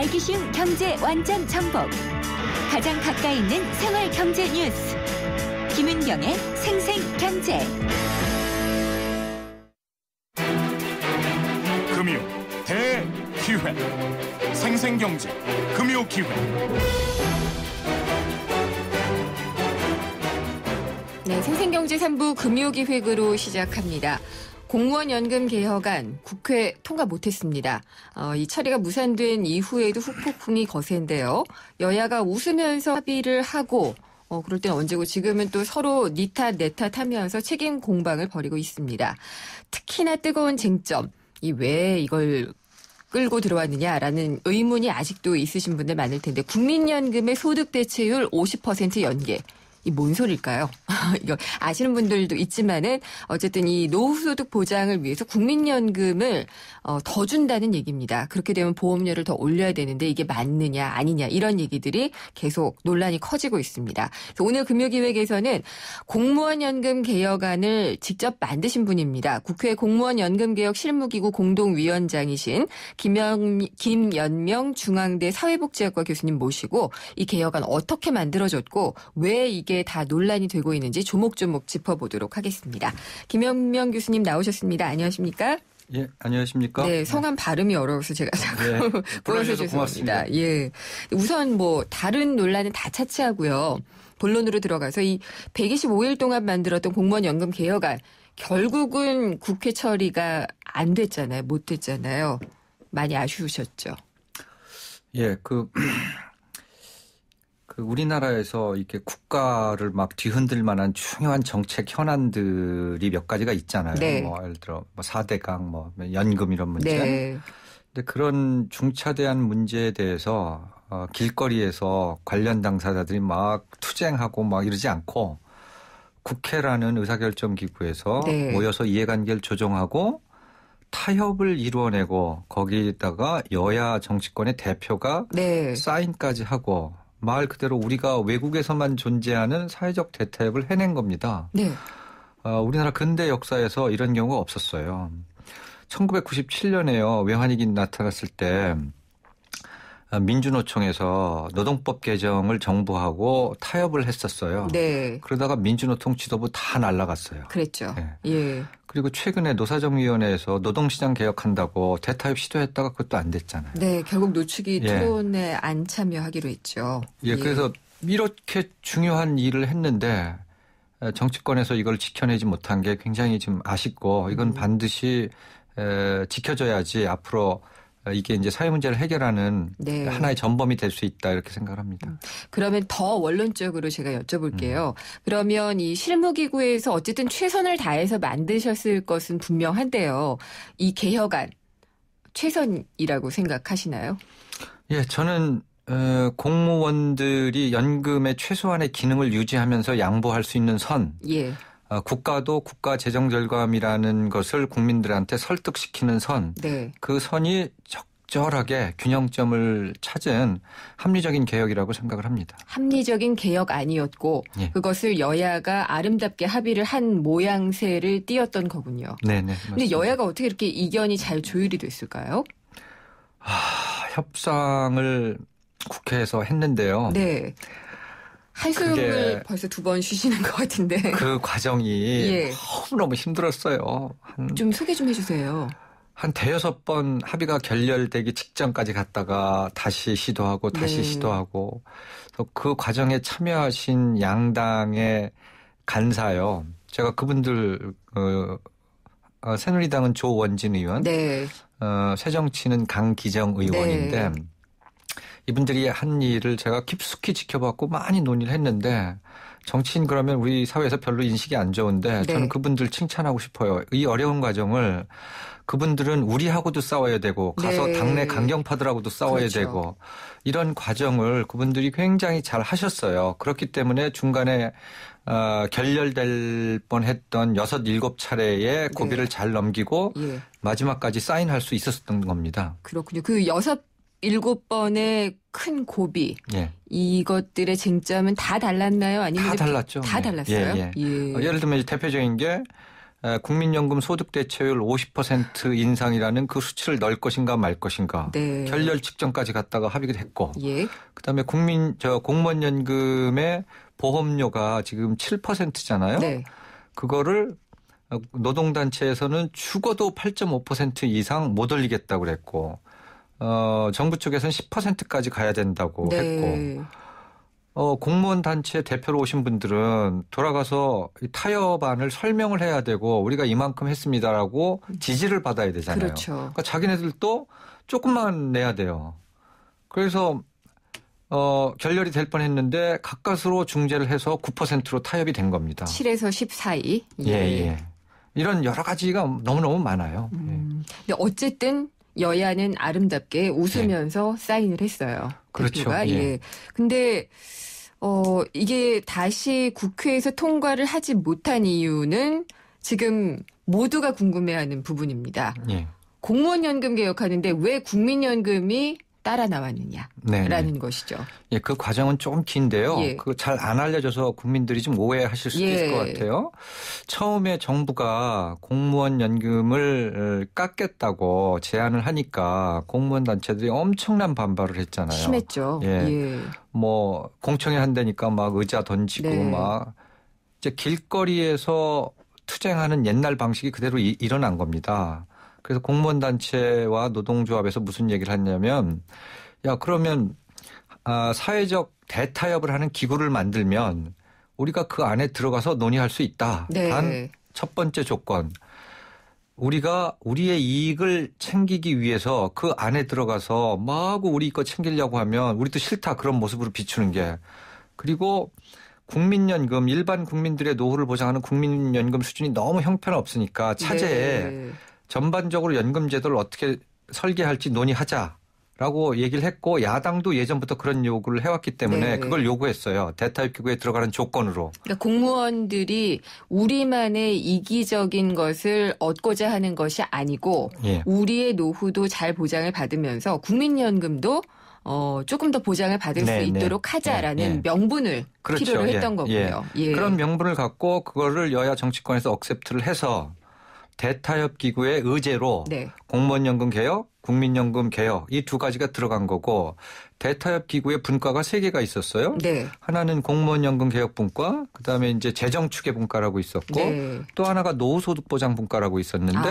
알기 쉬운 경제 완전 정복. 가장 가까이 있는 생활 경제 뉴스. 김은경의 생생경제. 금요 대기회. 생생경제 금요기회. 네, 생생경제 3부 금요기획으로 시작합니다. 공무원 연금 개혁안 국회 통과 못했습니다. 이 처리가 무산된 이후에도 후폭풍이 거센데요. 여야가 웃으면서 합의를 하고 그럴 땐 언제고 지금은 또 서로 니 탓 내 탓 하면서 책임 공방을 벌이고 있습니다. 특히나 뜨거운 쟁점, 왜 이걸 끌고 들어왔느냐라는 의문이 아직도 있으신 분들 많을 텐데 국민연금의 소득 대체율 50% 연계. 이 뭔 소리일까요? 이거 아시는 분들도 있지만은 어쨌든 이 노후소득 보장을 위해서 국민연금을 더 준다는 얘기입니다. 그렇게 되면 보험료를 더 올려야 되는데 이게 맞느냐 아니냐 이런 얘기들이 계속 논란이 커지고 있습니다. 그래서 오늘 금요기획에서는 공무원 연금 개혁안을 직접 만드신 분입니다. 국회 공무원 연금 개혁 실무기구 공동위원장이신 김연명 중앙대 사회복지학과 교수님 모시고 이 개혁안 어떻게 만들어졌고 왜 이게 다 논란이 되고 있는지 조목조목 짚어보도록 하겠습니다. 김연명 교수님 나오셨습니다. 안녕하십니까? 예, 안녕하십니까? 네, 성함 발음이 어려워서 제가 자꾸 불러서 죄송합니다. 예, 우선 다른 논란은 다 차치하고요. 본론으로 들어가서 이 125일 동안 만들었던 공무원 연금 개혁안 결국은 국회 처리가 안 됐잖아요. 못 됐잖아요. 많이 아쉬우셨죠? 예, 우리나라에서 이렇게 국가를 막 뒤흔들 만한 중요한 정책 현안들이 몇 가지가 있잖아요. 네. 예를 들어 4대강, 연금 이런 문제. 네. 근데 그런 중차대한 문제에 대해서 길거리에서 관련 당사자들이 막 투쟁하고 막 이러지 않고 국회라는 의사결정 기구에서 네. 모여서 이해관계를 조정하고 타협을 이루어내고 거기에다가 여야 정치권의 대표가 네. 사인까지 하고 말 그대로 우리가 외국에서만 존재하는 사회적 대타협을 해낸 겁니다. 네. 우리나라 근대 역사에서 이런 경우가 없었어요. 1997년에요. 외환위기 나타났을 때 민주노총에서 노동법 개정을 정부하고 타협을 했었어요. 네. 그러다가 민주노총 지도부 다 날아갔어요. 그랬죠. 네. 예. 그리고 최근에 노사정위원회에서 노동시장 개혁한다고 대타협 시도했다가 그것도 안 됐잖아요. 네, 결국 노축이 예. 토론에 안 참여하기로 했죠. 예, 그래서 이렇게 중요한 일을 했는데 정치권에서 이걸 지켜내지 못한 게 굉장히 좀 아쉽고 이건 반드시 지켜져야지 앞으로 이게 이제 사회 문제를 해결하는 네. 하나의 전범이 될 수 있다 이렇게 생각을 합니다. 그러면 더 원론적으로 제가 여쭤볼게요. 그러면 이 실무기구에서 어쨌든 최선을 다해서 만드셨을 것은 분명한데요. 이 개혁안 최선이라고 생각하시나요? 예, 저는 공무원들이 연금의 최소한의 기능을 유지하면서 양보할 수 있는 선. 예. 국가도 국가 재정 절감이라는 것을 국민들한테 설득시키는 선. 네. 그 선이 적절하게 균형점을 찾은 합리적인 개혁이라고 생각을 합니다. 합리적인 개혁안이었고 예. 그것을 여야가 아름답게 합의를 한 모양새를 띄었던 거군요. 네네. 근데 여야가 어떻게 이렇게 이견이 잘 조율이 됐을까요? 협상을 국회에서 했는데요. 네. 한숨을 벌써 2번 쉬시는 것 같은데. 그 과정이 예. 너무너무 힘들었어요. 좀 소개 좀 해주세요. 한 5번 합의가 결렬되기 직전까지 갔다가 다시 시도하고 다시 네. 시도하고 그 과정에 참여하신 양당의 간사요. 제가 그분들 새누리당은 조원진 의원, 네. 새정치는 강기정 의원인데 네. 이분들이 한 일을 제가 깊숙이 지켜봤고 많이 논의를 했는데 정치인 그러면 우리 사회에서 별로 인식이 안 좋은데 네. 저는 그분들 칭찬하고 싶어요. 이 어려운 과정을 그분들은 우리하고도 싸워야 되고 가서 네. 당내 강경파들하고도 싸워야 그렇죠. 되고 이런 과정을 그분들이 굉장히 잘 하셨어요. 그렇기 때문에 중간에 결렬될 뻔했던 6, 7차례의 고비를 잘 넘기고 예. 마지막까지 사인할 수 있었던 겁니다. 그렇군요. 그 7번의 큰 고비. 예. 이것들의 쟁점은 다 달랐나요? 아니면 다 달랐죠. 다 예. 달랐어요? 예. 예를 들면 대표적인 게 국민연금 소득대체율 50% 인상이라는 그 수치를 넣을 것인가 말 것인가. 네. 결렬 직전까지 갔다가 합의가 됐고. 예. 그다음에 공무원연금의 보험료가 지금 7%잖아요. 네. 그거를 노동단체에서는 죽어도 8.5% 이상 못 올리겠다고 그랬고, 정부 쪽에서는 10%까지 가야 된다고 네. 했고, 공무원 단체 대표로 오신 분들은 돌아가서 타협안을 설명을 해야 되고 우리가 이만큼 했습니다라고 지지를 받아야 되잖아요. 그렇죠. 그러니까 자기네들도 조금만 내야 돼요. 그래서 결렬이 될 뻔했는데 가까스로 중재를 해서 9%로 타협이 된 겁니다. 7에서 10 사이. 예. 이런 여러 가지가 너무너무 많아요. 근데 어쨌든 여야는 아름답게 웃으면서 사인을 했어요. 그렇죠. 대표가. 예. 근데 이게 다시 국회에서 통과를 하지 못한 이유는 지금 모두가 궁금해하는 부분입니다. 예. 공무원연금 개혁하는데 왜 국민연금이 따라 나왔느냐라는 네네. 것이죠. 예, 그 과정은 조금 긴데요. 예. 그거 잘 안 알려져서 국민들이 좀 오해하실 수도 있을 것 같아요. 처음에 정부가 공무원 연금을 깎겠다고 제안을 하니까 공무원 단체들이 엄청난 반발을 했잖아요. 심했죠. 예. 뭐 공청회 한다니까 막 의자 던지고 네. 막 이제 길거리에서 투쟁하는 옛날 방식이 그대로 일어난 겁니다. 그래서 공무원 단체와 노동조합에서 무슨 얘기를 했냐면, 야 그러면 사회적 대타협을 하는 기구를 만들면 우리가 그 안에 들어가서 논의할 수 있다. 네. 단 첫 번째 조건, 우리가 우리의 이익을 챙기기 위해서 그 안에 들어가서 마구 우리 거 챙기려고 하면 우리도 싫다, 그런 모습으로 비추는 게. 그리고 국민연금, 일반 국민들의 노후를 보장하는 국민연금 수준이 너무 형편없으니까 차제에 네. 전반적으로 연금 제도를 어떻게 설계할지 논의하자라고 얘기를 했고, 야당도 예전부터 그런 요구를 해왔기 때문에 네. 그걸 요구했어요. 대타협 기구에 들어가는 조건으로. 그러니까 공무원들이 우리만의 이기적인 것을 얻고자 하는 것이 아니고 예. 우리의 노후도 잘 보장을 받으면서 국민연금도 조금 더 보장을 받을 네, 수 네. 있도록 하자라는 예. 명분을 그렇죠. 필요로 했던 예. 거고요. 예. 그런 명분을 갖고 그거를 여야 정치권에서 억셉트를 해서 대타협 기구의 의제로 네. 공무원연금 개혁, 국민연금 개혁, 이 두 가지가 들어간 거고, 대타협 기구의 분과가 3개가 있었어요. 네. 하나는 공무원연금 개혁 분과, 그다음에 이제 재정 추계 분과라고 있었고, 네. 또 하나가 노후소득 보장 분과라고 있었는데,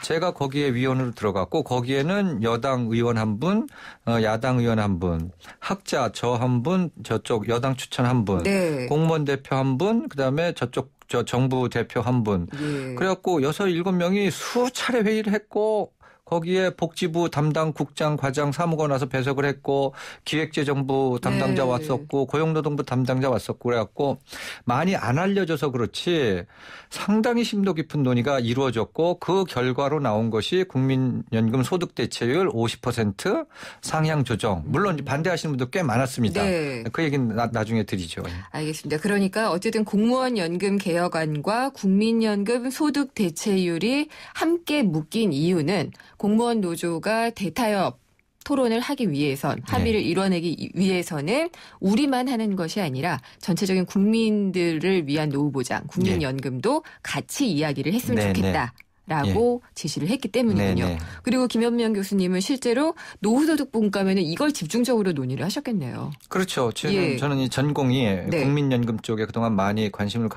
제가 거기에 위원으로 들어갔고, 거기에는 여당 의원 한 분, 야당 의원 한 분, 학자 저 한 분, 저쪽 여당 추천 한 분, 네. 공무원 대표 한 분, 그다음에 저쪽 정부 대표 한 분. 예. 그래갖고 6, 7명이 수차례 회의를 했고, 거기에 복지부 담당 국장, 과장, 사무관 와서 배석을 했고, 기획재정부 담당자 네. 왔었고, 고용노동부 담당자 왔었고, 그래갖고 많이 안 알려져서 그렇지 상당히 심도 깊은 논의가 이루어졌고, 그 결과로 나온 것이 국민연금 소득대체율 50% 상향 조정. 물론 반대하시는 분도 꽤 많았습니다. 네. 그 얘기는 나중에 드리죠. 알겠습니다. 그러니까 어쨌든 공무원 연금 개혁안과 국민연금 소득 대체율이 함께 묶인 이유는 공무원 노조가 대타협 토론을 하기 위해선, 합의를 이뤄내기 위해서는 우리만 하는 것이 아니라 전체적인 국민들을 위한 노후 보장, 국민연금도 같이 이야기를 했으면 좋겠다라고 지시를 했기 때문이군요. 그리고 김현명 교수님은 실제로 노후소득 분과면은 이걸 집중적으로 논의를 하셨겠네요. 그렇죠. 저는 이 전공이 네. 국민연금 쪽에 그동안 많이 관심을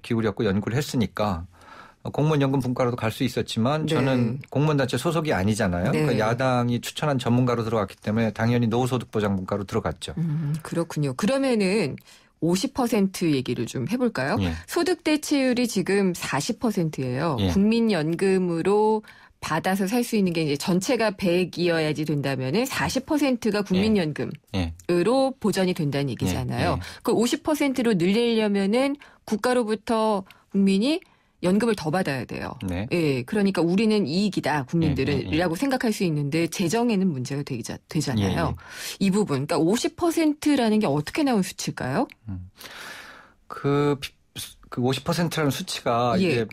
기울였고 연구를 했으니까 공무원연금 분과로도 갈 수 있었지만 저는 공무원단체 소속이 아니잖아요. 네. 그러니까 야당이 추천한 전문가로 들어갔기 때문에 당연히 노후소득 보장 분과로 들어갔죠. 그렇군요. 그러면은 50% 얘기를 좀 해볼까요? 예. 소득 대체율이 지금 40%예요. 예. 국민연금으로 받아서 살 수 있는 게 이제 전체가 100이어야지 된다면은 40%가 국민연금으로 보전이 된다는 얘기잖아요. 그 50%로 늘리려면은 국가로부터 국민이 연금을 더 받아야 돼요. 네. 예, 그러니까 우리는 이익이다, 국민들은이라고 생각할 수 있는데 재정에는 문제가 되잖아요. 이 부분, 그러니까 50%라는 게 어떻게 나온 수치일까요? 그 50%라는 수치가 이게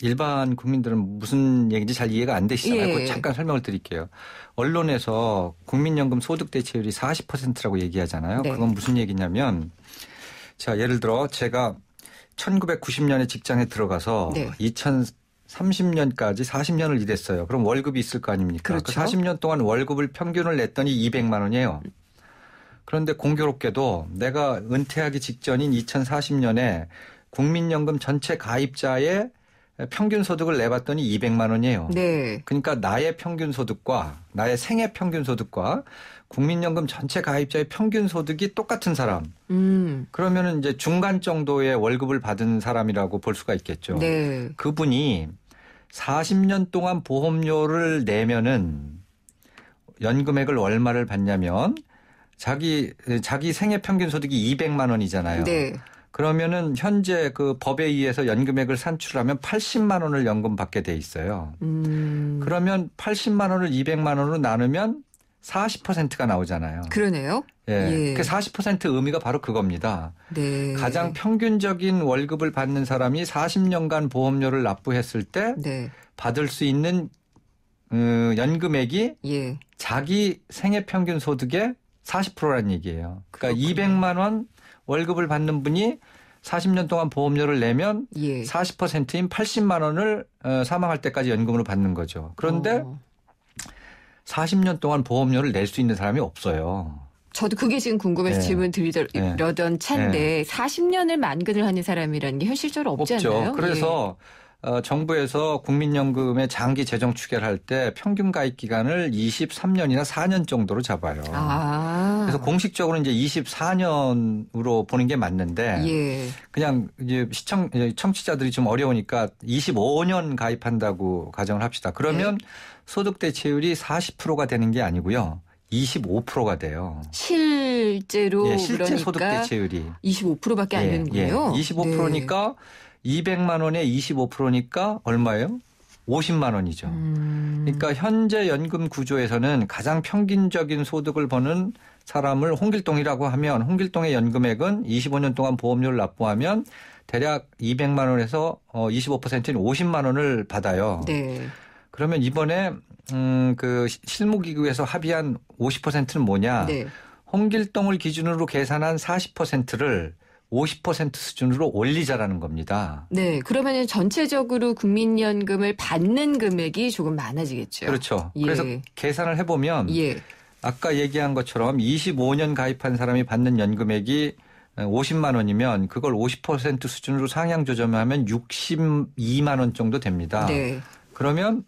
일반 국민들은 무슨 얘기인지 잘 이해가 안 되시잖아요. 잠깐 설명을 드릴게요. 언론에서 국민연금 소득 대체율이 40%라고 얘기하잖아요. 네. 그건 무슨 얘기냐면, 자 예를 들어 제가 1990년에 직장에 들어가서 네. 2030년까지 40년을 일했어요. 그럼 월급이 있을 거 아닙니까? 그렇죠. 그 40년 동안 월급을 평균을 냈더니 200만 원이에요. 그런데 공교롭게도 내가 은퇴하기 직전인 2040년에 국민연금 전체 가입자의 평균 소득을 내봤더니 200만 원이에요. 네. 그러니까 나의 평균 소득과 나의 생애 평균 소득과 국민연금 전체 가입자의 평균 소득이 똑같은 사람. 그러면은 이제 중간 정도의 월급을 받은 사람이라고 볼 수가 있겠죠. 네. 그분이 40년 동안 보험료를 내면은 연금액을 얼마를 받냐면 자기 생애 평균 소득이 200만 원이잖아요. 네. 그러면은 현재 그 법에 의해서 연금액을 산출하면 80만 원을 연금 받게 돼 있어요. 그러면 80만 원을 200만 원으로 나누면 40%가 나오잖아요. 그러네요. 예. 그 40% 의미가 바로 그겁니다. 네. 가장 평균적인 월급을 받는 사람이 40년간 보험료를 납부했을 때 네. 받을 수 있는 연금액이 예. 자기 생애 평균 소득의 40%라는 얘기예요. 그러니까 200만 원 월급을 받는 분이 40년 동안 보험료를 내면 예. 40%인 80만 원을 사망할 때까지 연금으로 받는 거죠. 그런데 40년 동안 보험료를 낼 수 있는 사람이 없어요. 저도 그게 지금 궁금해서 네. 질문 드리려던 차인데 40년을 만근을 하는 사람이라는 게 현실적으로 없지 없죠. 않나요? 그래서 정부에서 국민연금의 장기 재정 추계를 때 평균 가입 기간을 23년이나 4년 정도로 잡아요. 그래서 공식적으로 이제 24년으로 보는 게 맞는데 예. 그냥 이제 청취자들이 좀 어려우니까 25년 가입한다고 가정을 합시다. 그러면 네. 소득 대체율이 40%가 되는 게 아니고요. 25%가 돼요. 실제로 실제 그러니까 소득 대체율이 25%밖에 안 되는군요. 25%니까 네. 200만 원에 25%니까 얼마예요? 50만 원이죠. 그러니까 현재 연금 구조에서는 가장 평균적인 소득을 버는 사람을 홍길동이라고 하면 홍길동의 연금액은 25년 동안 보험료를 납부하면 대략 200만 원에서 25%인 50만 원을 받아요. 네. 그러면 이번에 그 실무기구에서 합의한 50%는 뭐냐? 네. 홍길동을 기준으로 계산한 40%를 50% 수준으로 올리자라는 겁니다. 네. 그러면 전체적으로 국민연금을 받는 금액이 조금 많아지겠죠. 그렇죠. 예. 그래서 계산을 해보면 예. 아까 얘기한 것처럼 25년 가입한 사람이 받는 연금액이 50만 원이면 그걸 50% 수준으로 상향 조정하면 62만 원 정도 됩니다. 네. 그러면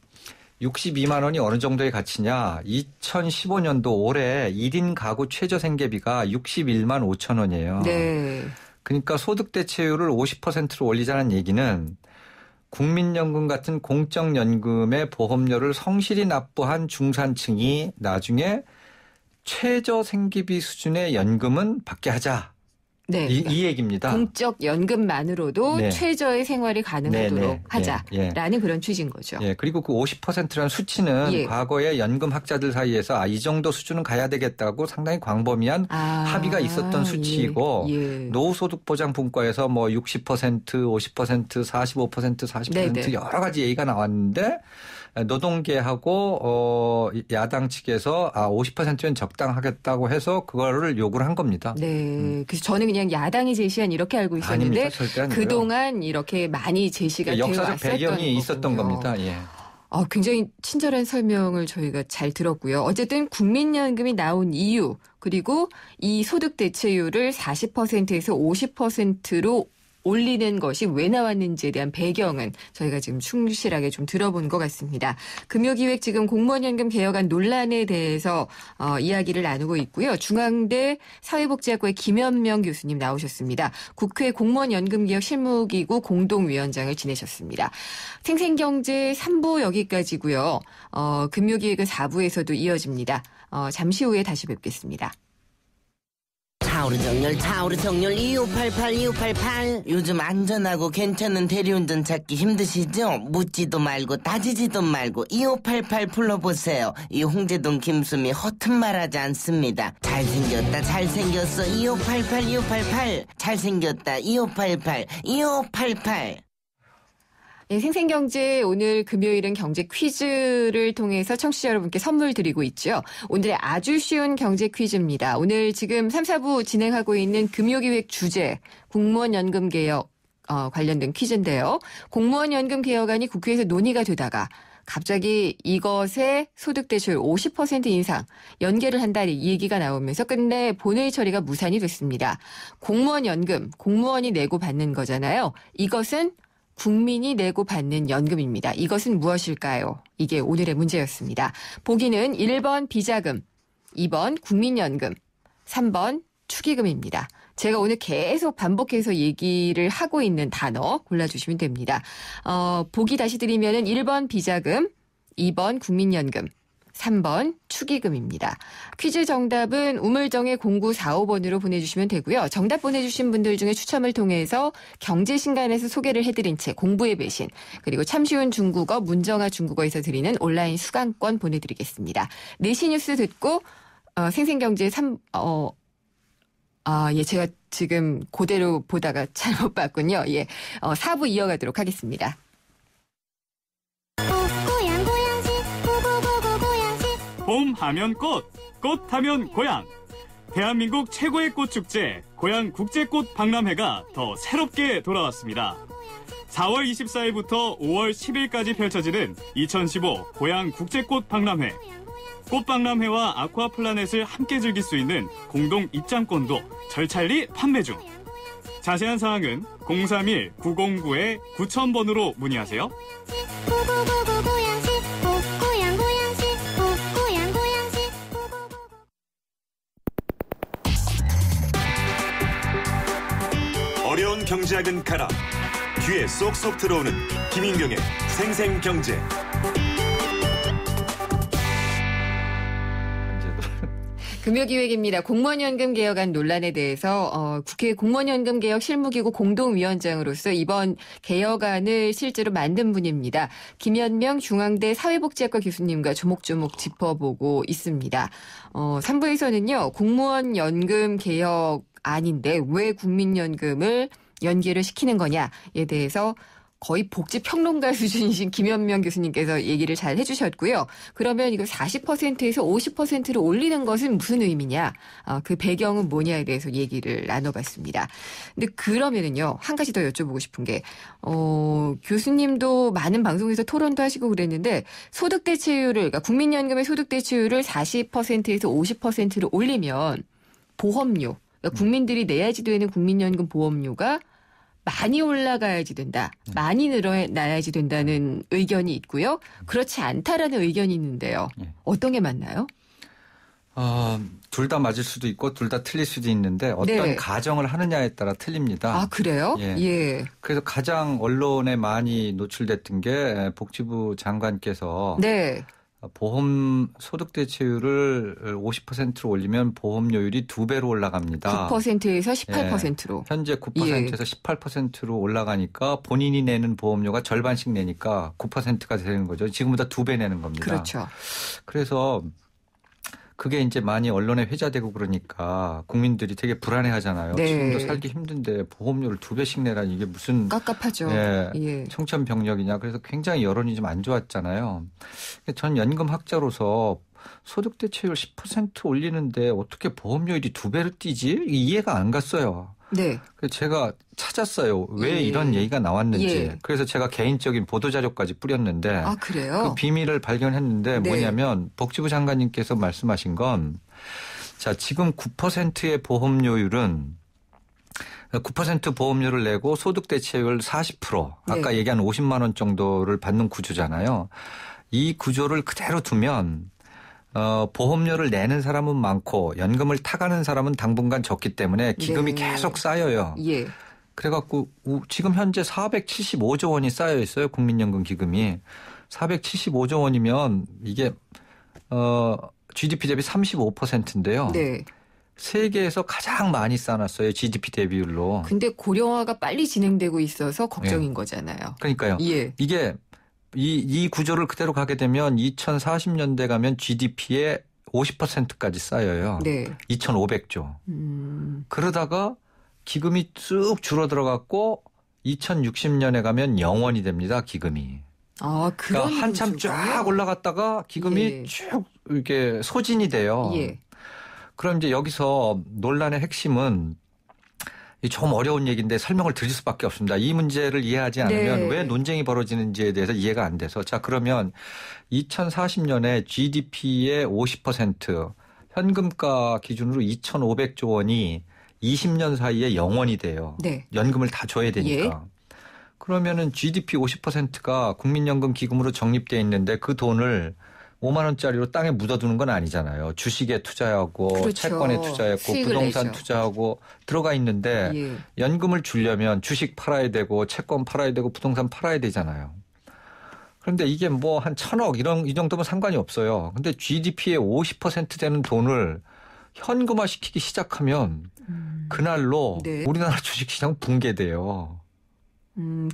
62만 원이 어느 정도의 가치냐. 2015년도 올해 1인 가구 최저 생계비가 61만 5천 원이에요. 네. 그러니까 소득 대체율을 50%로 올리자는 얘기는 국민연금 같은 공적연금의 보험료를 성실히 납부한 중산층이 나중에 최저 생계비 수준의 연금은 받게 하자. 네. 이 얘기입니다. 공적 연금만으로도 네. 최저의 생활이 가능하도록 네, 네. 하자라는 그런 취지인 거죠. 예, 그리고 그 50%라는 수치는 예. 과거에 연금학자들 사이에서 이 정도 수준은 가야 되겠다고 상당히 광범위한 합의가 있었던 수치이고 예. 노후소득보장분과에서 뭐 60%, 50%, 45%, 40% 네네. 여러 가지 얘기가 나왔는데 노동계하고 야당 측에서 50%는 적당하겠다고 해서 그거를 요구를 한 겁니다. 네. 그래서 저는 그냥 야당이 제시한 이렇게 알고 있었는데 아닙니다. 절대 아니고요. 그동안 이렇게 많이 제시가 되어 왔었던 역사적 배경이 있었던 거군요. 겁니다. 예. 굉장히 친절한 설명을 저희가 잘 들었고요. 어쨌든 국민연금이 나온 이유 그리고 이 소득 대체율을 40%에서 50%로 올리는 것이 왜 나왔는지에 대한 배경은 저희가 지금 충실하게 좀 들어본 것 같습니다. 금요기획 지금 공무원연금 개혁안 논란에 대해서 이야기를 나누고 있고요. 중앙대 사회복지학과의 김현명 교수님 나오셨습니다. 국회 공무원연금개혁 실무기구 공동위원장을 지내셨습니다. 생생경제 3부 여기까지고요. 금요기획은 4부에서도 이어집니다. 잠시 후에 다시 뵙겠습니다. 차오르 정렬 2588 요즘 안전하고 괜찮은 대리운전 찾기 힘드시죠? 묻지도 말고 따지지도 말고 2588 불러보세요. 이 홍제동 김수미 허튼 말하지 않습니다. 잘생겼어 2588 잘생겼다 2588 네, 생생경제 오늘 금요일은 경제 퀴즈를 통해서 청취자 여러분께 선물 드리고 있죠. 오늘의 아주 쉬운 경제 퀴즈입니다. 오늘 지금 3, 4부 진행하고 있는 금요기획 주제 공무원 연금 개혁 관련된 퀴즈인데요. 공무원 연금 개혁안이 국회에서 논의가 되다가 갑자기 이것에 소득 대출 50% 인상 연계를 한다는 얘기가 나오면서 끝내 본회의 처리가 무산이 됐습니다. 공무원 연금, 공무원이 내고 받는 거잖아요. 이것은 국민이 내고 받는 연금입니다. 이것은 무엇일까요? 이게 오늘의 문제였습니다. 보기는 1번 비자금, 2번 국민연금, 3번 축의금입니다. 제가 오늘 계속 반복해서 얘기를 하고 있는 단어 골라주시면 됩니다. 보기 다시 드리면은 1번 비자금, 2번 국민연금, 3번 축의금입니다. 퀴즈 정답은 우물정의 0945번으로 보내주시면 되고요. 정답 보내주신 분들 중에 추첨을 통해서 경제신간에서 소개를 해드린 책 공부의 배신 그리고 참 쉬운 중국어 문정아 중국어에서 드리는 온라인 수강권 보내드리겠습니다. 4시 뉴스 듣고 생생경제 예, 제가 지금 그대로 보다가 잘못 봤군요. 예, 4부 이어가도록 하겠습니다. 봄 하면 꽃, 꽃 하면 고향. 대한민국 최고의 꽃축제 고향 국제꽃 박람회가 더 새롭게 돌아왔습니다. 4월 24일부터 5월 10일까지 펼쳐지는 2015 고향 국제꽃 박람회. 꽃박람회와 아쿠아플라넷을 함께 즐길 수 있는 공동 입장권도 절찰리 판매 중. 자세한 사항은 031-909-9000번으로 문의하세요. 어려운 경제학은 가라. 귀에 쏙쏙 들어오는 김인경의 생생경제. 금요기획입니다. 공무원연금 개혁안 논란에 대해서 국회 공무원연금 개혁 실무기구 공동위원장으로서 이번 개혁안을 실제로 만든 분입니다. 김현명 중앙대 사회복지학과 교수님과 조목조목 짚어보고 있습니다. 3부에서는요. 공무원연금 개혁안인데 왜 국민연금을 연계를 시키는 거냐에 대해서 거의 복지평론가 수준이신 김현명 교수님께서 얘기를 잘 해주셨고요. 그러면 이거 40%에서 50%로 올리는 것은 무슨 의미냐, 그 배경은 뭐냐에 대해서 얘기를 나눠봤습니다. 근데 그러면은요, 한 가지 더 여쭤보고 싶은 게, 교수님도 많은 방송에서 토론도 하시고 그랬는데 소득 대체율을, 그러니까 국민연금의 소득 대체율을 40%에서 50%로 올리면 보험료, 그러니까 국민들이 내야지 되는 국민연금 보험료가 많이 올라가야지 된다. 많이 늘어나야지 된다는 의견이 있고요. 그렇지 않다라는 의견이 있는데요. 어떤 게 맞나요? 둘 다 맞을 수도 있고 둘 다 틀릴 수도 있는데 어떤 네. 가정을 하느냐에 따라 틀립니다. 아, 그래요? 예. 예. 그래서 가장 언론에 많이 노출됐던 게 복지부 장관께서 네. 보험 소득 대체율을 50%로 올리면 보험료율이 2배로 올라갑니다. 9%에서 18%로. 예. 현재 9%에서 18%로 올라가니까 본인이 내는 보험료가 절반씩 내니까 9%가 되는 거죠. 지금보다 2배 내는 겁니다. 그렇죠. 그래서 그게 이제 많이 언론에 회자되고 그러니까 국민들이 되게 불안해하잖아요. 네. 지금도 살기 힘든데 보험료를 2배씩 내라니 이게 무슨 깝깝하죠. 예, 청천벽력이냐. 그래서 굉장히 여론이 좀 안 좋았잖아요. 전 연금학자로서 소득 대체율 10% 올리는데 어떻게 보험료율이 2배로 뛰지? 이해가 안 갔어요. 네. 그래서 제가 찾았어요. 왜 예. 이런 얘기가 나왔는지. 예. 그래서 제가 개인적인 보도자료까지 뿌렸는데 아, 그래요? 그 비밀을 발견했는데 네. 뭐냐면 복지부 장관님께서 말씀하신 건 자, 지금 9%의 보험료율은 9% 보험료를 내고 소득 대체율 40% 아까 네. 얘기한 50만 원 정도를 받는 구조잖아요. 이 구조를 그대로 두면 보험료를 내는 사람은 많고 연금을 타가는 사람은 당분간 적기 때문에 기금이 네. 계속 쌓여요. 예. 그래갖고 지금 현재 475조 원이 쌓여 있어요. 국민연금 기금이. 475조 원이면 이게 GDP 대비 35%인데요. 네. 세계에서 가장 많이 쌓아놨어요. GDP 대비율로. 근데 고령화가 빨리 진행되고 있어서 걱정인 거잖아요. 그러니까요. 예. 이게 이 구조를 그대로 가게 되면 2040년대 가면 GDP의 50%까지 쌓여요. 네. 2,500조. 그러다가 기금이 쑥 줄어들어갖고 2060년에 가면 0원이 됩니다. 기금이. 아, 그런 그러니까 한참 쫙 올라갔다가 기금이 예. 쭉 이렇게 소진이 돼요. 예. 그럼 이제 여기서 논란의 핵심은 좀 어려운 얘기인데 설명을 드릴 수밖에 없습니다. 이 문제를 이해하지 않으면 네. 왜 논쟁이 벌어지는지에 대해서 이해가 안 돼서. 자, 그러면 2040년에 GDP의 50% 현금가 기준으로 2,500조 원이 20년 사이에 0원이 돼요. 네. 연금을 다 줘야 되니까. 그러면은 GDP 50%가 국민연금 기금으로 적립돼 있는데 그 돈을 5만 원짜리로 땅에 묻어두는 건 아니잖아요. 주식에 투자하고 그렇죠. 채권에 투자했고 수익을 부동산 내죠. 투자하고 들어가 있는데 예. 연금을 주려면 주식 팔아야 되고 채권 팔아야 되고 부동산 팔아야 되잖아요. 그런데 이게 뭐 한 1,000억 이 정도면 상관이 없어요. 근데 GDP의 50% 되는 돈을 현금화 시키기 시작하면 그날로 네. 우리나라 주식시장 붕괴돼요.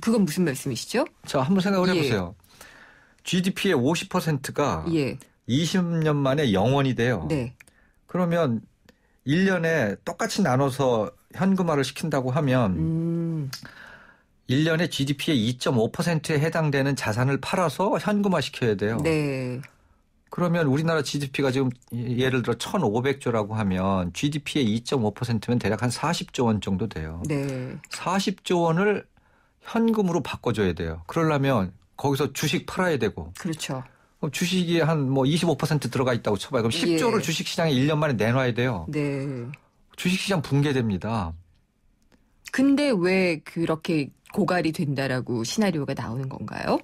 그건 무슨 말씀이시죠? 자, 한번 생각을 예. 해보세요. GDP의 50%가 예. 20년 만에 0원이 돼요. 네. 그러면 1년에 똑같이 나눠서 현금화를 시킨다고 하면 1년에 GDP의 2.5%에 해당되는 자산을 팔아서 현금화 시켜야 돼요. 네. 그러면 우리나라 GDP가 지금 예를 들어 1,500조라고 하면 GDP의 2.5%면 대략 한 40조 원 정도 돼요. 네. 40조 원을 현금으로 바꿔줘야 돼요. 그러려면 거기서 주식 팔아야 되고. 그렇죠. 그럼 주식이 한 뭐 25% 들어가 있다고 쳐봐요. 그럼 10조를 예. 주식시장에 1년 만에 내놔야 돼요. 네. 주식시장 붕괴됩니다. 근데 왜 그렇게 고갈이 된다라고 시나리오가 나오는 건가요?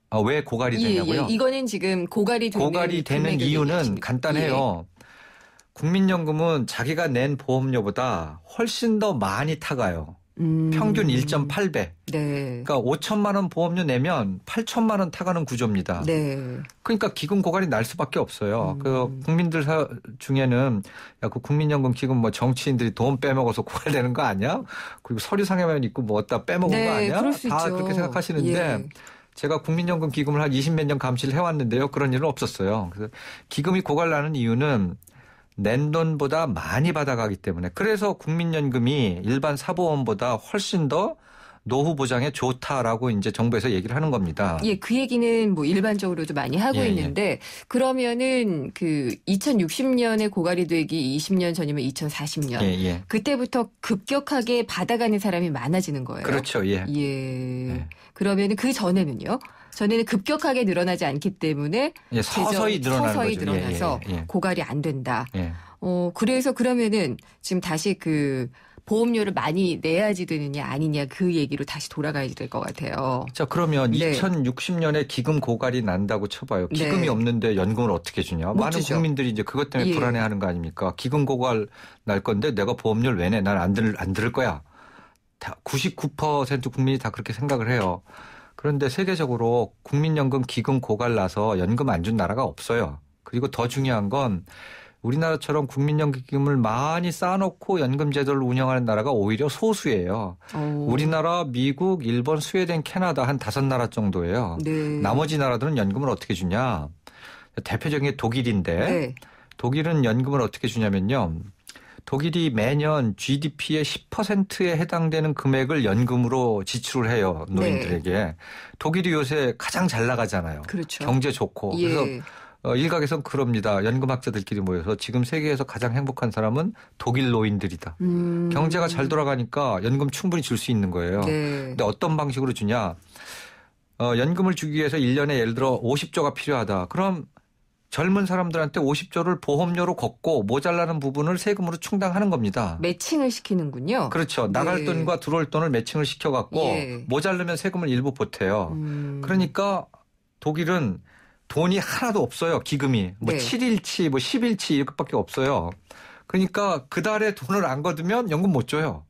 아, 왜 고갈이 되냐고요? 이거는 지금 고갈이 되는 고갈이 되는 금액을 이유는 얘기하십니까? 간단해요. 국민연금은 자기가 낸 보험료보다 훨씬 더 많이 타가요. 평균 1.8배. 네. 그러니까 5천만 원 보험료 내면 8천만 원 타가는 구조입니다. 네. 그러니까 기금 고갈이 날 수밖에 없어요. 그 국민들 중에는 야, 그 국민연금 기금 뭐 정치인들이 돈 빼먹어서 고갈되는 거 아니야? 그리고 서류상에만 있고 뭐 어디다 빼먹은 네, 거 아니야? 그럴 수 다 있죠. 그렇게 생각하시는데 예. 제가 국민연금 기금을 한 20몇 년 감시를 해왔는데요. 그런 일은 없었어요. 그래서 기금이 고갈 나는 이유는 낸 돈보다 많이 받아가기 때문에. 그래서 국민연금이 일반 사보험보다 훨씬 더 노후 보장에 좋다라고 이제 정부에서 얘기를 하는 겁니다. 예, 그 얘기는 뭐 일반적으로도 많이 하고 예, 있는데 그러면은 그 2060년에 고갈이 되기 20년 전이면 2040년. 예. 그때부터 급격하게 받아가는 사람이 많아지는 거예요. 그렇죠. 예. 예. 그러면은 그 전에는요? 전에는 급격하게 늘어나지 않기 때문에 예, 서서히 늘어나는 서서히 거죠. 늘어나서 예. 고갈이 안 된다. 예. 그래서 그러면은 지금 다시 그 보험료를 많이 내야지 되느냐 아니냐 그 얘기로 다시 돌아가야 될 것 같아요. 자, 그러면 네. 2060년에 기금 고갈이 난다고 쳐봐요. 기금이 네. 없는데 연금을 어떻게 주냐. 못 많은 주죠. 국민들이 이제 그것 때문에 예. 불안해하는 거 아닙니까? 기금 고갈 날 건데 내가 보험료를 왜 내? 난 안 들을 거야. 다 99% 국민이 다 그렇게 생각을 해요. 그런데 세계적으로 국민연금 기금 고갈 나서 연금 안 준 나라가 없어요. 그리고 더 중요한 건 우리나라처럼 국민연금을 많이 쌓아놓고 연금제도를 운영하는 나라가 오히려 소수예요. 우리나라, 미국, 일본, 스웨덴, 캐나다 한 5나라 정도예요. 네. 나머지 나라들은 연금을 어떻게 주냐. 대표적인 게 독일인데 네. 독일은 연금을 어떻게 주냐면요. 독일이 매년 GDP의 10%에 해당되는 금액을 연금으로 지출을 해요. 노인들에게. 네. 독일이 요새 가장 잘 나가잖아요. 그렇죠. 경제 좋고. 예. 그래서 일각에서는 그럽니다. 연금학자들끼리 모여서 지금 세계에서 가장 행복한 사람은 독일 노인들이다. 경제가 잘 돌아가니까 연금 충분히 줄 수 있는 거예요. 네. 근데 어떤 방식으로 주냐. 연금을 주기 위해서 1년에 예를 들어 50조가 필요하다. 그럼 젊은 사람들한테 50조를 보험료로 걷고 모자라는 부분을 세금으로 충당하는 겁니다. 매칭을 시키는군요. 그렇죠. 나갈 네. 돈과 들어올 돈을 매칭을 시켜갖고 예. 모자르면 세금을 일부 보태요. 그러니까 독일은 돈이 하나도 없어요. 기금이. 뭐 네. 7일치 뭐 10일치 이것밖에 없어요. 그러니까 그 달에 돈을 안 거두면 연금 못 줘요.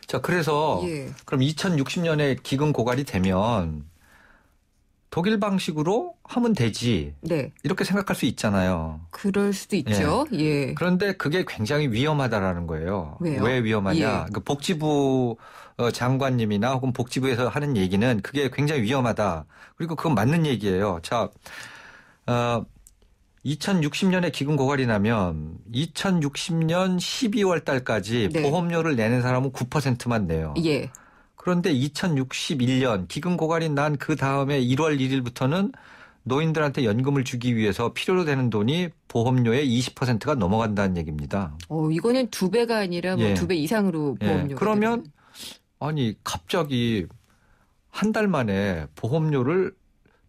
자, 그래서 예. 그럼 2060년에 기금 고갈이 되면 독일 방식으로 하면 되지. 네. 이렇게 생각할 수 있잖아요. 그럴 수도 있죠. 예. 그런데 그게 굉장히 위험하다라는 거예요. 왜요? 왜 위험하냐. 예. 그 복지부 장관님이나 혹은 복지부에서 하는 얘기는 그게 굉장히 위험하다. 그리고 그건 맞는 얘기예요. 자, 2060년에 기금 고갈이 나면 2060년 12월 달까지 네. 보험료를 내는 사람은 9%만 내요. 예. 그런데 2061년 기금 고갈이 난 그 다음에 1월 1일부터는 노인들한테 연금을 주기 위해서 필요로 되는 돈이 보험료의 20%가 넘어간다는 얘기입니다. 이거는 2배가 아니라 뭐 예. 2배 이상으로 보험료가 그러면 되는. 아니 갑자기 한 달 만에 보험료를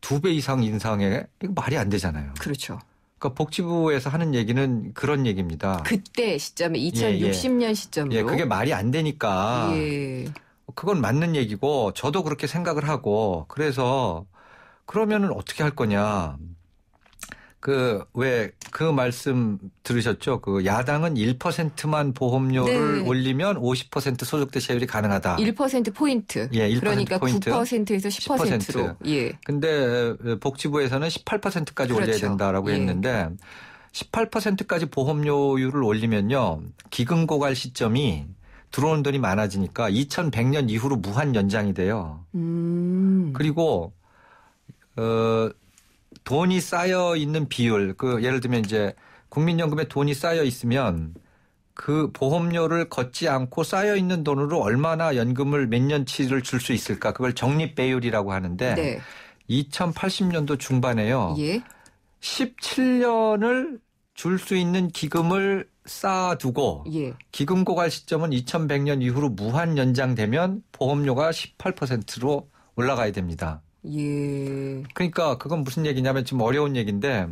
2배 이상 인상해 이거 말이 안 되잖아요. 그렇죠. 그러니까 복지부에서 하는 얘기는 그런 얘기입니다. 그때 시점에 2060년 시점으로. 예, 그게 말이 안 되니까 예. 그건 맞는 얘기고 저도 그렇게 생각을 하고 그래서 그러면은 어떻게 할 거냐. 왜 그 말씀 들으셨죠? 그 야당은 1%만 보험료를 네. 올리면 50% 소득 대체율이 가능하다. 1%포인트. 예, 1% 그러니까 포인트. 9%에서 10%로. 예. 근데 복지부에서는 18%까지 올려야 그렇죠. 된다라고 예. 했는데 18%까지 보험료율을 올리면요. 기금 고갈 시점이 들어오는 돈이 많아지니까 2100년 이후로 무한 연장이 돼요. 그리고 돈이 쌓여 있는 비율, 예를 들면 이제 국민연금에 돈이 쌓여 있으면 그 보험료를 걷지 않고 쌓여 있는 돈으로 얼마나 연금을 몇 년치를 줄 수 있을까? 그걸 적립 배율이라고 하는데 네. 2080년도 중반에요. 예. 17년을 줄 수 있는 기금을 쌓아두고 예. 기금 고갈 시점은 2100년 이후로 무한 연장되면 보험료가 18%로 올라가야 됩니다. 예. 그러니까 그건 무슨 얘기냐면 지금 어려운 얘기인데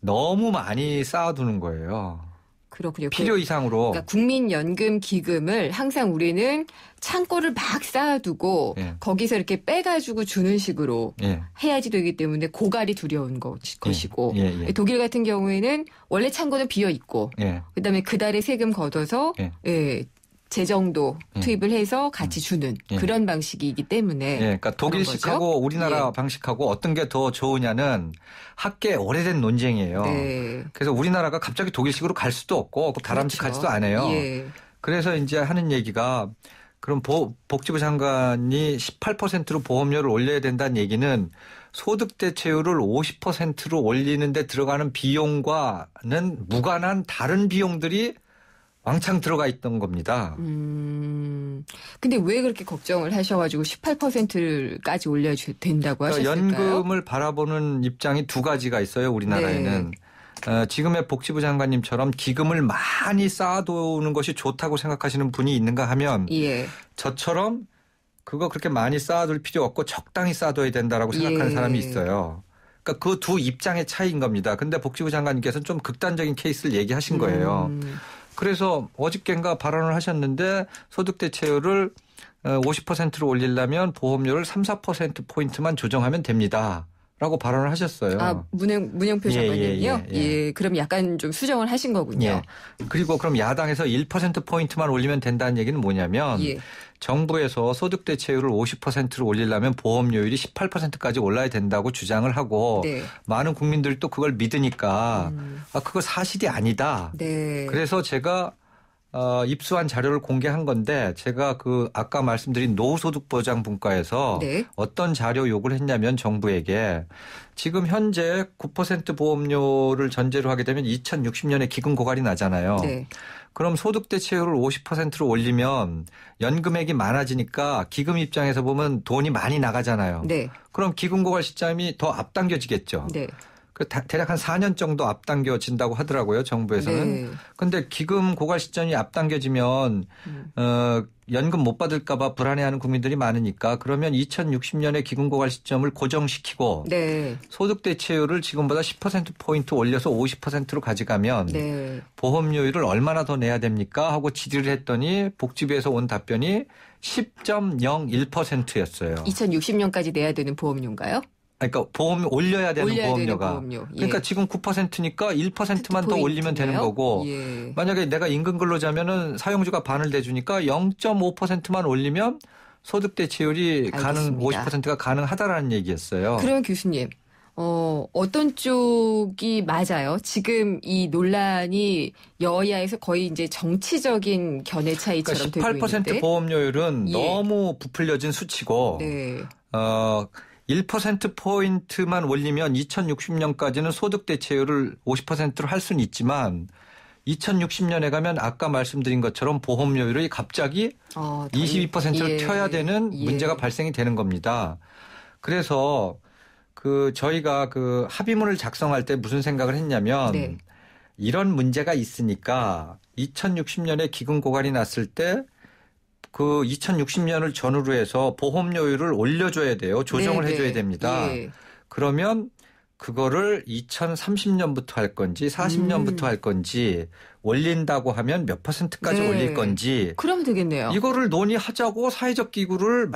너무 많이 쌓아두는 거예요. 그렇군요. 필요 이상으로. 그러니까 국민연금 기금을 항상 우리는 창고를 막 쌓아두고 예. 거기서 이렇게 빼가지고 주는 식으로 예. 해야지 되기 때문에 고갈이 두려운 것이고 예, 예. 독일 같은 경우에는 원래 창고는 비어 있고 예. 그다음에 그 달에 세금 걷어서 예. 예, 재정도 예. 투입을 해서 같이 주는 예. 그런 방식이기 때문에 예, 그러니까 독일식하고 우리나라 예. 방식하고 어떤 게 더 좋으냐는 학계 오래된 논쟁이에요. 네. 그래서 우리나라가 갑자기 독일식으로 갈 수도 없고 다람쥐하지도 그렇죠. 않아요. 예. 그래서 이제 하는 얘기가 그럼 복지부 장관이 18%로 보험료를 올려야 된다는 얘기는 소득 대체율을 50%로 올리는 데 들어가는 비용과는 무관한 다른 비용들이 왕창 들어가 있던 겁니다. 근데 왜 그렇게 걱정을 하셔가지고 18%까지 올려야 된다고 그러니까 하셨을까요? 연금을 바라보는 입장이 두 가지가 있어요. 우리나라에는. 지금의 복지부 장관님처럼 기금을 많이 쌓아두는 것이 좋다고 생각하시는 분이 있는가 하면 예. 저처럼 그거 그렇게 많이 쌓아둘 필요 없고 적당히 쌓아둬야 된다라고 생각하는 예. 사람이 있어요. 그러니까 그 두 입장의 차이인 겁니다. 근데 복지부 장관님께서는 좀 극단적인 케이스를 얘기하신 거예요. 그래서 어저께인가 발언을 하셨는데 소득 대체율을 50%로 올리려면 보험료를 3, 4%포인트만 조정하면 됩니다. 라고 발언을 하셨어요. 아, 문영표 장관님요? 예. 그럼 약간 좀 수정을 하신 거군요. 예. 그리고 그럼 야당에서 1%포인트만 올리면 된다는 얘기는 뭐냐면 예. 정부에서 소득 대체율을 50%로 올리려면 보험료율이 18%까지 올라야 된다고 주장을 하고 네. 많은 국민들이 또 그걸 믿으니까 그거 사실이 아니다. 네. 그래서 제가 입수한 자료를 공개한 건데 제가 아까 말씀드린 노후소득보장분과에서 네. 어떤 자료 요구를 했냐면 정부에게 지금 현재 9% 보험료를 전제로 하게 되면 2060년에 기금 고갈이 나잖아요. 네. 그럼 소득 대체율을 50%로 올리면 연금액이 많아지니까 기금 입장에서 보면 돈이 많이 나가잖아요. 네. 그럼 기금 고갈 시점이 더 앞당겨지겠죠. 네. 대략 한 4년 정도 앞당겨진다고 하더라고요. 정부에서는. 그런데 기금 고갈 시점이 앞당겨지면 연금 못 받을까 봐 불안해하는 국민들이 많으니까 그러면 2060년에 기금 고갈 시점을 고정시키고 네. 소득 대체율을 지금보다 10%포인트 올려서 50%로 가져가면 네. 보험료율을 얼마나 더 내야 됩니까? 하고 질의를 했더니 복지부에서 온 답변이 10.01%였어요. 2060년까지 내야 되는 보험료인가요? 그러니까 올려야 되는 보험료가. 보험료. 예. 그러니까 지금 9%니까 1%만 더 올리면 되는 거고 예. 만약에 내가 임금 근로자면은 사용주가 반을 대주니까 0.5%만 올리면 소득 대체율이 알겠습니다. 50%가 가능하다라는 얘기였어요. 그러면 교수님 어떤 쪽이 맞아요? 지금 이 논란이 여야에서 거의 이제 정치적인 견해 차이처럼 그러니까 되고 있는데 18% 보험료율은 예. 너무 부풀려진 수치고 네. 1%포인트만 올리면 2060년까지는 소득 대체율을 50%로 할 수는 있지만 2060년에 가면 아까 말씀드린 것처럼 보험료율이 갑자기 22%를 펴야 되는 문제가 발생이 되는 겁니다. 그래서 저희가 합의문을 작성할 때 무슨 생각을 했냐면 네. 이런 문제가 있으니까 2060년에 기금 고갈이 났을 때 2060년을 전후로 해서 보험료율을 올려줘야 돼요. 조정을 네, 해줘야 네. 됩니다. 예. 그러면 그거를 2030년부터 할 건지 40년부터 할 건지 올린다고 하면 몇 %까지 네. 올릴 건지 그러면 되겠네요. 이거를 논의하자고 사회적 기구를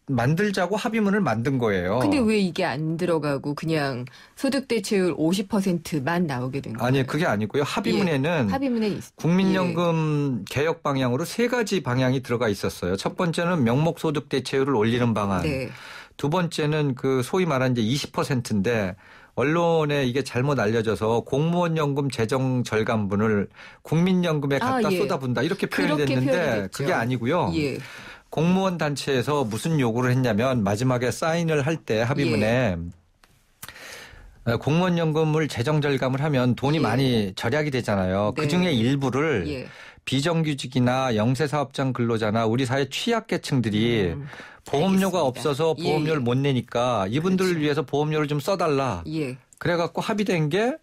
만들자고 합의문을 만든 거예요. 근데 왜 이게 안 들어가고 그냥 소득 대체율 50%만 나오게 된 거예요? 아니 그게 아니고요. 합의문에는 합의문에 국민연금 개혁 방향으로 3가지 방향이 들어가 있었어요. 첫 번째는 명목소득 대체율을 올리는 방안. 네. 두 번째는 소위 말한 이제 20%인데 언론에 이게 잘못 알려져서 공무원 연금 재정 절감분을 국민연금에 갖다 예. 쏟아분다 이렇게 표현이 그렇게 됐는데 표현이 됐죠. 그게 아니고요. 예. 공무원 단체에서 무슨 요구를 했냐면 마지막에 사인을 할 때 합의문에 공무원 연금을 재정 절감을 하면 돈이 많이 절약이 되잖아요. 네. 그중에 일부를 예. 비정규직이나 영세사업장 근로자나 우리 사회 취약계층들이 보험료가 알겠습니다. 없어서 보험료를 예. 못 내니까 이분들을 그렇죠. 위해서 보험료를 좀 써달라. 예. 그래갖고 합의된 게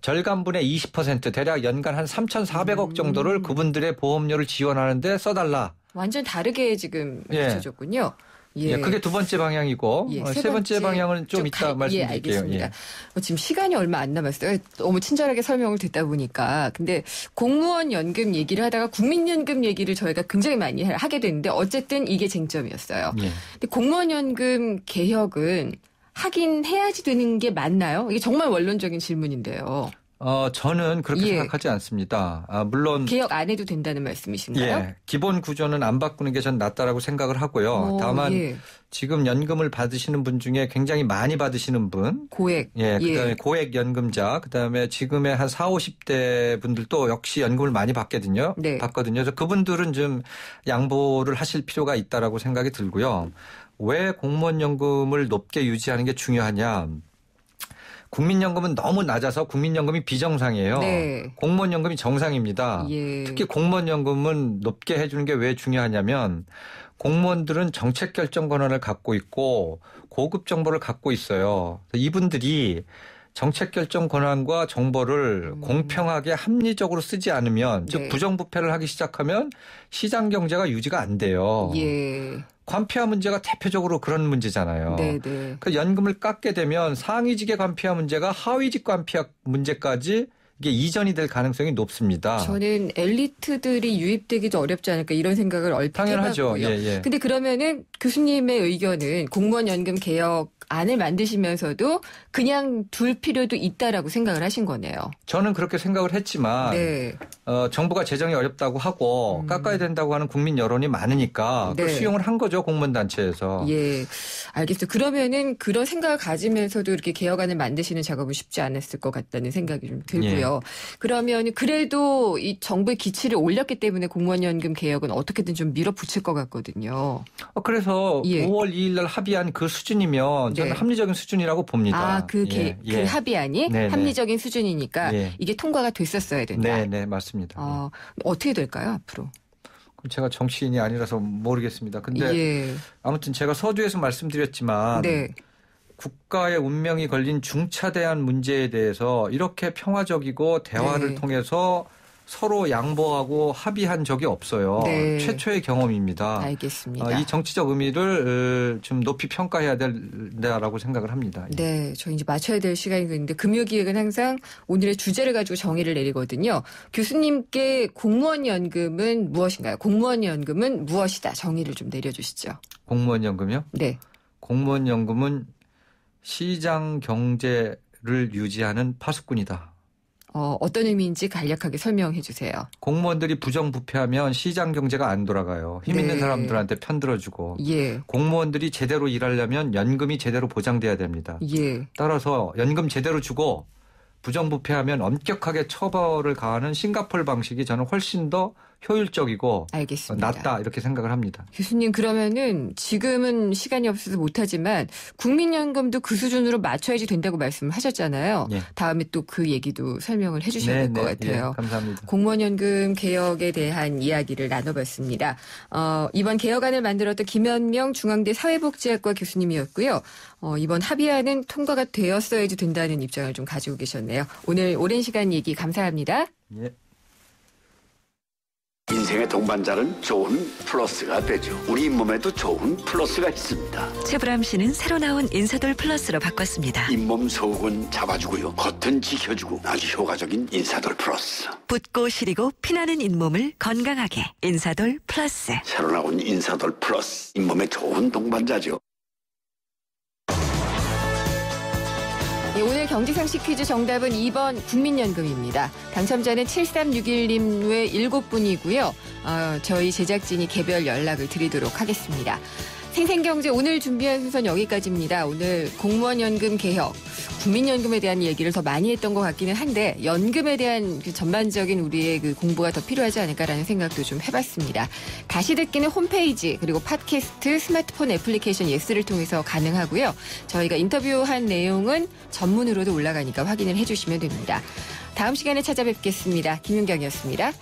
절감분의 20% 대략 연간 한 3,400억 정도를 그분들의 보험료를 지원하는데 써달라. 완전 다르게 지금 예. 맞춰졌군요. 예, 그게 두 번째 방향이고 예, 세 번째 방향은 좀 이따 말씀드릴게요. 예, 알겠습니다. 지금 시간이 얼마 안 남았어요. 너무 친절하게 설명을 듣다 보니까. 근데 공무원 연금 얘기를 하다가 국민연금 얘기를 저희가 굉장히 많이 하게 됐는데 어쨌든 이게 쟁점이었어요. 예. 근데 공무원 연금 개혁은 하긴 해야지 되는 게 맞나요? 이게 정말 원론적인 질문인데요. 저는 그렇게 예. 생각하지 않습니다. 물론 개혁 안 해도 된다는 말씀이신가요? 예, 기본 구조는 안 바꾸는 게 전 낫다라고 생각을 하고요. 다만 예. 지금 연금을 받으시는 분 중에 굉장히 많이 받으시는 분, 고액. 예, 그다음에 고액 연금자, 그다음에 지금의 한 40, 50대 분들도 역시 연금을 많이 받거든요. 네. 그래서 그분들은 좀 양보를 하실 필요가 있다라고 생각이 들고요. 왜 공무원 연금을 높게 유지하는 게 중요하냐? 국민연금은 너무 낮아서 국민연금이 비정상이에요. 네. 공무원연금이 정상입니다. 예. 특히 공무원연금은 높게 해주는 게 왜 중요하냐면 공무원들은 정책 결정 권한을 갖고 있고 고급 정보를 갖고 있어요. 이분들이 정책 결정 권한과 정보를 공평하게 합리적으로 쓰지 않으면 즉 네. 부정부패를 하기 시작하면 시장 경제가 유지가 안 돼요. 예. 관폐화 문제가 대표적으로 그런 문제잖아요. 네네. 그 연금을 깎게 되면 상위직의 관폐화 문제가 하위직 관폐화 문제까지 이게 이전이 될 가능성이 높습니다. 저는 엘리트들이 유입되기도 어렵지 않을까 이런 생각을 얼핏 당연하죠. 해봤고요. 예, 예. 근데 그러면은 교수님의 의견은 공무원 연금 개혁 안을 만드시면서도 그냥 둘 필요도 있다라고 생각을 하신 거네요. 저는 그렇게 생각을 했지만 네. 정부가 재정이 어렵다고 하고 깎아야 된다고 하는 국민 여론이 많으니까 네. 그걸 수용을 한 거죠. 공무원 단체에서. 예. 알겠어요. 그러면은 그런 생각을 가지면서도 이렇게 개혁안을 만드시는 작업은 쉽지 않았을 것 같다는 생각이 좀 들고요. 그러면 그래도 이 정부의 기치를 올렸기 때문에 공무원 연금 개혁은 어떻게든 좀 밀어붙일 것 같거든요. 그래서 예. 5월 2일 날 합의한 그 수준이면 저는 네. 합리적인 수준이라고 봅니다. 그 합의안이 네, 네. 합리적인 수준이니까 예. 이게 통과가 됐었어야 된다. 네, 네, 맞습니다. 어떻게 될까요, 앞으로? 그럼 제가 정치인이 아니라서 모르겠습니다. 근데 예. 아무튼 제가 서두에서 말씀드렸지만 네. 국가의 운명이 걸린 중차대한 문제에 대해서 이렇게 평화적이고 대화를 네. 통해서 서로 양보하고 합의한 적이 없어요. 네. 최초의 경험입니다. 알겠습니다. 이 정치적 의미를 좀 높이 평가해야 된다라고 생각을 합니다. 예. 네, 저 이제 맞춰야 될 시간이 있는데 금요기획은 항상 오늘의 주제를 가지고 정의를 내리거든요. 교수님께 공무원 연금은 무엇인가요? 공무원 연금은 무엇이다. 정의를 좀 내려주시죠. 공무원 연금이요? 네. 공무원 연금은 시장 경제를 유지하는 파수꾼이다. 어떤 의미인지 간략하게 설명해 주세요. 공무원들이 부정부패하면 시장 경제가 안 돌아가요. 힘 있는 네. 사람들한테 편들어주고. 예. 공무원들이 제대로 일하려면 연금이 제대로 보장돼야 됩니다. 예. 따라서 연금 제대로 주고 부정부패하면 엄격하게 처벌을 가하는 싱가포르 방식이 저는 훨씬 더 효율적이고 알겠습니다. 낫다 이렇게 생각을 합니다. 교수님 그러면은 지금은 시간이 없어서 못하지만 국민연금도 그 수준으로 맞춰야지 된다고 말씀을 하셨잖아요. 예. 다음에 또 그 얘기도 설명을 해주셔야 될 것 같아요. 예, 감사합니다. 공무원연금 개혁에 대한 이야기를 나눠봤습니다. 이번 개혁안을 만들었던 김현명 중앙대 사회복지학과 교수님이었고요. 이번 합의안은 통과가 되었어야지 된다는 입장을 좀 가지고 계셨네요. 오늘 오랜 시간 얘기 감사합니다. 예. 인생의 동반자는 좋은 플러스가 되죠. 우리 잇몸에도 좋은 플러스가 있습니다. 최불암 씨는 새로 나온 인사돌 플러스로 바꿨습니다. 잇몸 속은 잡아주고요. 겉은 지켜주고 아주 효과적인 인사돌 플러스. 붓고 시리고 피나는 잇몸을 건강하게 인사돌 플러스. 새로 나온 인사돌 플러스. 잇몸에 좋은 동반자죠. 네, 오늘 경제상식 퀴즈 정답은 2번 국민연금입니다. 당첨자는 7361님 외 7분이고요. 저희 제작진이 개별 연락을 드리도록 하겠습니다. 생생경제 오늘 준비한 순서는 여기까지입니다. 오늘 공무원연금 개혁, 국민연금에 대한 얘기를 더 많이 했던 것 같기는 한데 연금에 대한 그 전반적인 우리의 그 공부가 더 필요하지 않을까라는 생각도 좀 해봤습니다. 다시 듣기는 홈페이지 그리고 팟캐스트, 스마트폰 애플리케이션 예스를 통해서 가능하고요. 저희가 인터뷰한 내용은 전문으로도 올라가니까 확인을 해주시면 됩니다. 다음 시간에 찾아뵙겠습니다. 김윤경이었습니다.